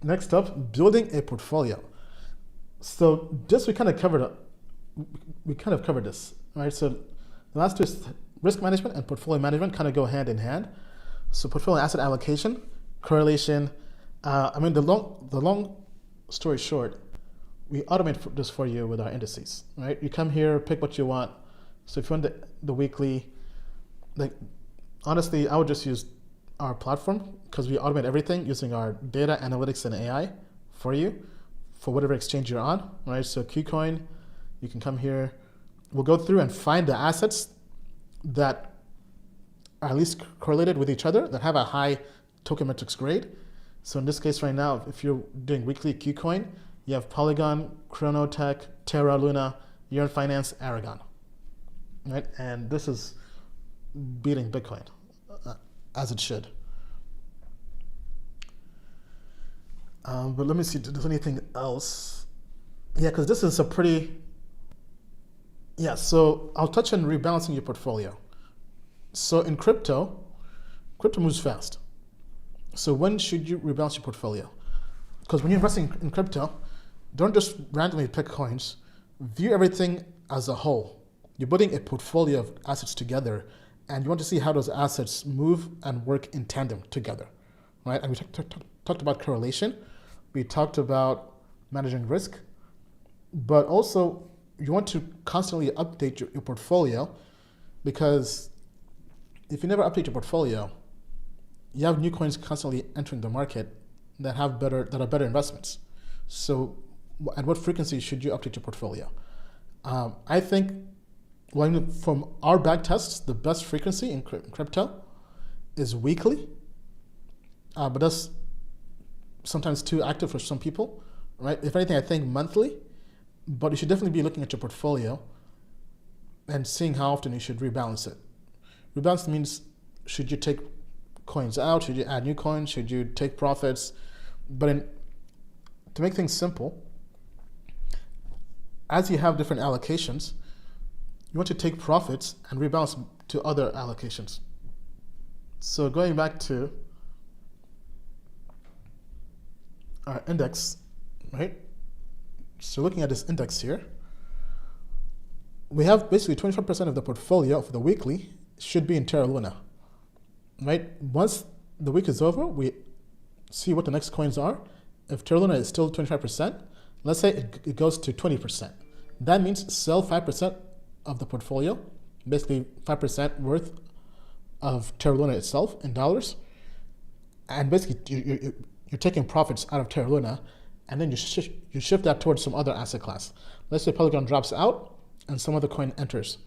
next up, building a portfolio. So we kind of covered this, right? So the last two is risk management and portfolio management kind of go hand in hand. So portfolio asset allocation, correlation. The long story short, we automate this for you with our indices, right? You come here, pick what you want. So if you want the weekly, honestly, I would just use our platform because we automate everything using our data analytics and AI for you for whatever exchange you're on, right? So KuCoin, you can come here. We'll go through and find the assets that are at least correlated with each other, that have a high token metrics grade. So in this case right now, if you're doing weekly KuCoin, you have Polygon, Chronotech, Terra Luna, Yearn Finance, Aragon, right? And this is beating Bitcoin, as it should. But let me see, does anything else? Yeah, because this is a pretty, so I'll touch on rebalancing your portfolio. So in crypto moves fast. So when should you rebalance your portfolio? Because when you're investing in crypto, don't just randomly pick coins. View everything as a whole. You're putting a portfolio of assets together, and you want to see how those assets move and work in tandem together, right? And we talked about correlation. We talked about managing risk, but also you want to constantly update your portfolio, because if you never update your portfolio, you have new coins constantly entering the market that are better investments. So at what frequency should you update your portfolio? I think, from our back tests, the best frequency in crypto is weekly, but that's sometimes too active for some people, right? If anything, I think monthly, but you should definitely be looking at your portfolio and seeing how often you should rebalance it. Rebalance means, should you take coins out? Should you add new coins? Should you take profits? But to make things simple, as you have different allocations, you want to take profits and rebalance to other allocations. So going back to our index, right? So looking at this index here, we have basically 25% of the portfolio for the weekly should be in Terra Luna, right? Once the week is over, we see what the next coins are. If Terra Luna is still 25%, let's say it goes to 20%. That means sell 5% of the portfolio, basically 5% worth of Terra Luna itself in dollars. And basically you're taking profits out of Terra Luna, and then you shift that towards some other asset class. Let's say Polygon drops out and some other coin enters.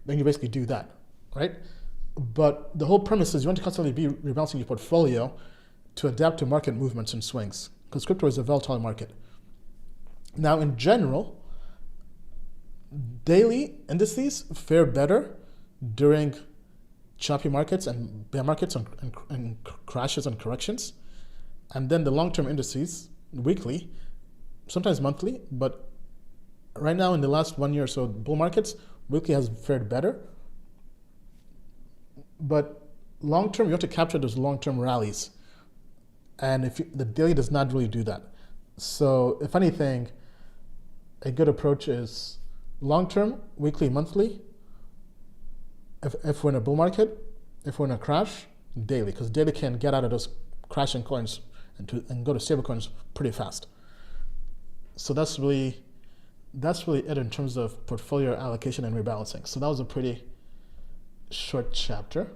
Then you basically do that, right? But the whole premise is you want to constantly be rebalancing your portfolio to adapt to market movements and swings, because crypto is a volatile market. Now, in general, daily indices fare better during choppy markets and bear markets and crashes and corrections. And then the long-term indices, weekly, sometimes monthly, but right now in the last 1 year or so, bull markets, weekly has fared better. But long-term, you have to capture those long-term rallies. And the daily does not really do that. So if anything, a good approach is long-term, weekly, monthly. If we're in a bull market, if we're in a crash, daily, because daily can get out of those crashing coins and go to stable coins pretty fast. So that's really it in terms of portfolio allocation and rebalancing. So that was a pretty short chapter.